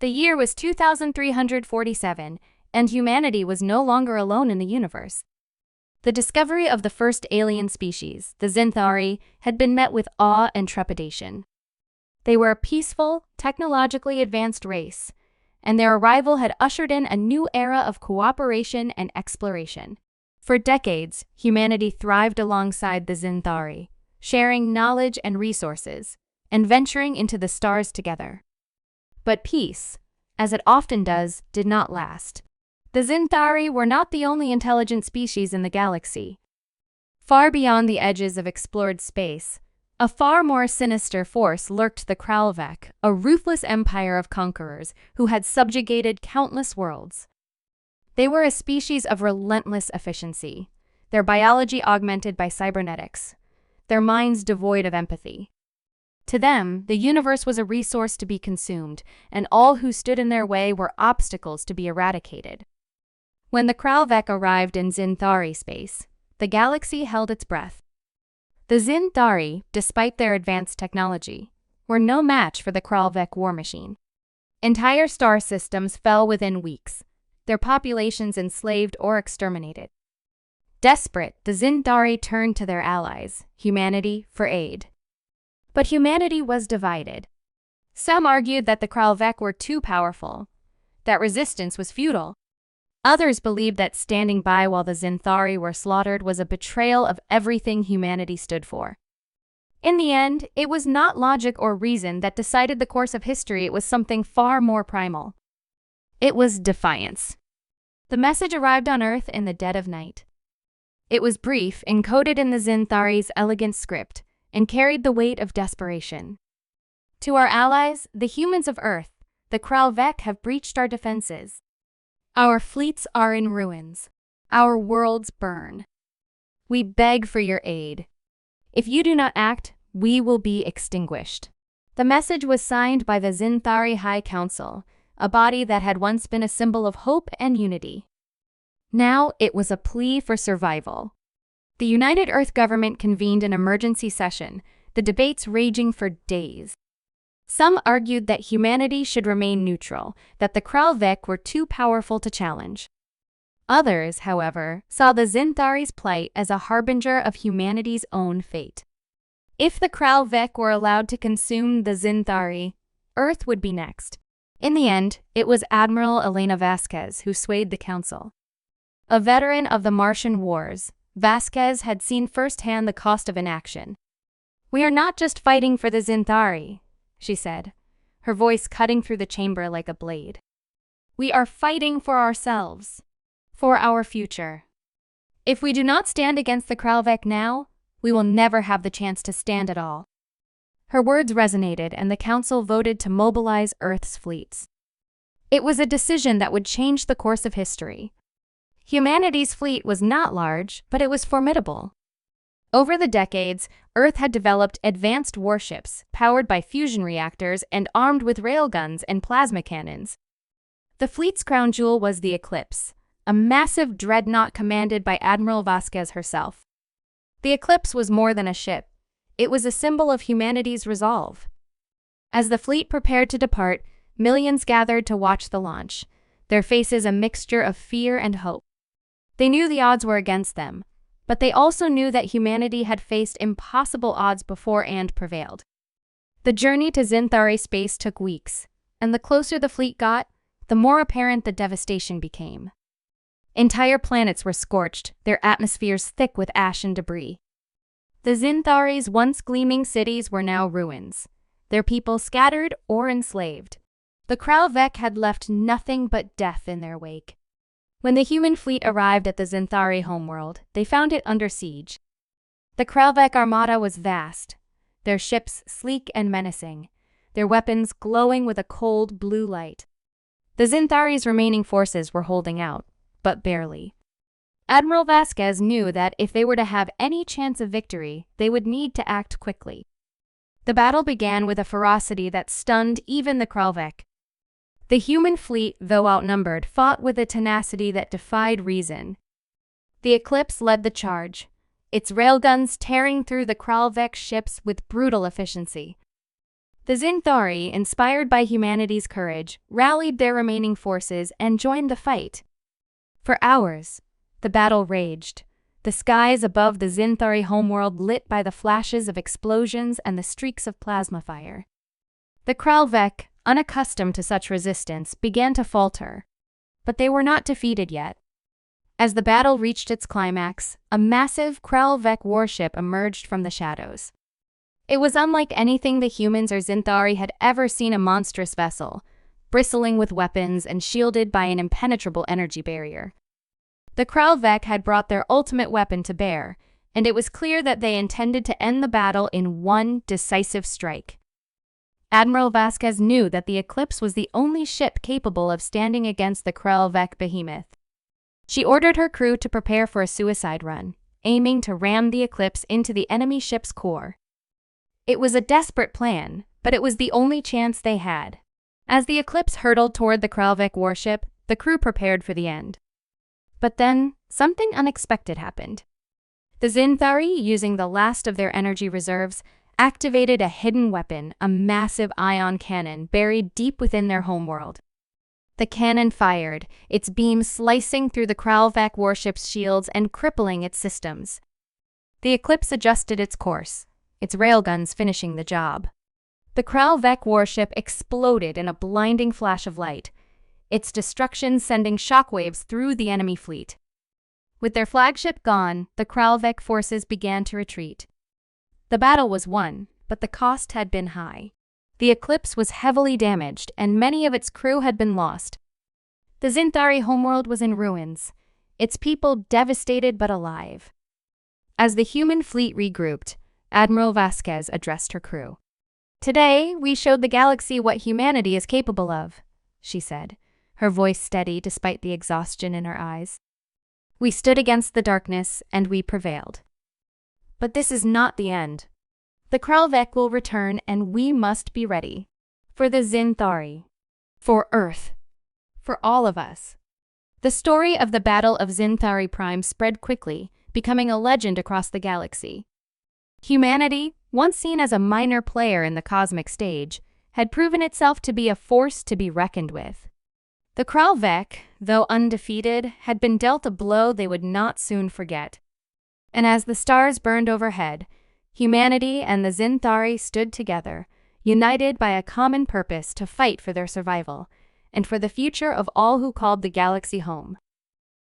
The year was 2347, and humanity was no longer alone in the universe. The discovery of the first alien species, the Xinthari, had been met with awe and trepidation. They were a peaceful, technologically advanced race, and their arrival had ushered in a new era of cooperation and exploration. For decades, humanity thrived alongside the Xinthari, sharing knowledge and resources, and venturing into the stars together. But peace, as it often does, did not last. The Xinthari were not the only intelligent species in the galaxy. Far beyond the edges of explored space, a far more sinister force lurked: the Kralvek, a ruthless empire of conquerors who had subjugated countless worlds. They were a species of relentless efficiency, their biology augmented by cybernetics, their minds devoid of empathy. To them, the universe was a resource to be consumed, and all who stood in their way were obstacles to be eradicated. When the Kralvek arrived in Xinthari space, the galaxy held its breath. The Xinthari, despite their advanced technology, were no match for the Kralvek war machine. Entire star systems fell within weeks, their populations enslaved or exterminated. Desperate, the Xinthari turned to their allies, humanity, for aid. But humanity was divided. Some argued that the Kralvek were too powerful, that resistance was futile. Others believed that standing by while the Xinthari were slaughtered was a betrayal of everything humanity stood for. In the end, it was not logic or reason that decided the course of history. It was something far more primal. It was defiance. The message arrived on Earth in the dead of night. It was brief, encoded in the Xinthari's elegant script, and carried the weight of desperation. To our allies, the humans of Earth, the Kralvek have breached our defenses. Our fleets are in ruins. Our worlds burn. We beg for your aid. If you do not act, we will be extinguished. The message was signed by the Xinthari High Council, a body that had once been a symbol of hope and unity. Now it was a plea for survival. The United Earth government convened an emergency session, the debates raging for days. Some argued that humanity should remain neutral, that the Kralvek were too powerful to challenge. Others, however, saw the Xinthari's plight as a harbinger of humanity's own fate. If the Kralvek were allowed to consume the Xinthari, Earth would be next. In the end, it was Admiral Elena Vasquez who swayed the council. A veteran of the Martian Wars, Vasquez had seen firsthand the cost of inaction. "We are not just fighting for the Xinthari," she said, her voice cutting through the chamber like a blade. "We are fighting for ourselves, for our future. If we do not stand against the Kralvek now, we will never have the chance to stand at all." Her words resonated, and the council voted to mobilize Earth's fleets. It was a decision that would change the course of history. Humanity's fleet was not large, but it was formidable. Over the decades, Earth had developed advanced warships, powered by fusion reactors and armed with railguns and plasma cannons. The fleet's crown jewel was the Eclipse, a massive dreadnought commanded by Admiral Vasquez herself. The Eclipse was more than a ship. It was a symbol of humanity's resolve. As the fleet prepared to depart, millions gathered to watch the launch, their faces a mixture of fear and hope. They knew the odds were against them, but they also knew that humanity had faced impossible odds before and prevailed. The journey to Xinthari space took weeks, and the closer the fleet got, the more apparent the devastation became. Entire planets were scorched, their atmospheres thick with ash and debris. The Xinthari's once gleaming cities were now ruins, their people scattered or enslaved. The Kralvek had left nothing but death in their wake. When the human fleet arrived at the Xinthari homeworld, they found it under siege. The Kralvek armada was vast, their ships sleek and menacing, their weapons glowing with a cold blue light. The Xinthari's remaining forces were holding out, but barely. Admiral Vasquez knew that if they were to have any chance of victory, they would need to act quickly. The battle began with a ferocity that stunned even the Kralvek. The human fleet, though outnumbered, fought with a tenacity that defied reason. The Eclipse led the charge, its railguns tearing through the Kralvek ships with brutal efficiency. The Zinthari, inspired by humanity's courage, rallied their remaining forces and joined the fight. For hours, the battle raged, the skies above the Zinthari homeworld lit by the flashes of explosions and the streaks of plasma fire. The Kralvek, unaccustomed to such resistance, began to falter. But they were not defeated yet. As the battle reached its climax, a massive Kralvek warship emerged from the shadows. It was unlike anything the humans or Zinthari had ever seen, a monstrous vessel, bristling with weapons and shielded by an impenetrable energy barrier. The Kralvek had brought their ultimate weapon to bear, and it was clear that they intended to end the battle in one decisive strike. Admiral Vasquez knew that the Eclipse was the only ship capable of standing against the Kralvek behemoth. She ordered her crew to prepare for a suicide run, aiming to ram the Eclipse into the enemy ship's core. It was a desperate plan, but it was the only chance they had. As the Eclipse hurtled toward the Kralvek warship, the crew prepared for the end. But then, something unexpected happened. The Zinthari, using the last of their energy reserves, activated a hidden weapon, a massive ion cannon buried deep within their homeworld. The cannon fired, its beam slicing through the Kralvek warship's shields and crippling its systems. The Eclipse adjusted its course, its railguns finishing the job. The Kralvek warship exploded in a blinding flash of light, its destruction sending shockwaves through the enemy fleet. With their flagship gone, the Kralvek forces began to retreat. The battle was won, but the cost had been high. The Eclipse was heavily damaged, and many of its crew had been lost. The Zinthari homeworld was in ruins, its people devastated but alive. As the human fleet regrouped, Admiral Vasquez addressed her crew. "Today, we showed the galaxy what humanity is capable of," she said, her voice steady despite the exhaustion in her eyes. "We stood against the darkness, and we prevailed. But this is not the end. The Kralvek will return, and we must be ready. For the Zinthari. For Earth. For all of us." The story of the Battle of Zinthari Prime spread quickly, becoming a legend across the galaxy. Humanity, once seen as a minor player in the cosmic stage, had proven itself to be a force to be reckoned with. The Kralvek, though undefeated, had been dealt a blow they would not soon forget. And as the stars burned overhead, humanity and the Zinthari stood together, united by a common purpose to fight for their survival, and for the future of all who called the galaxy home.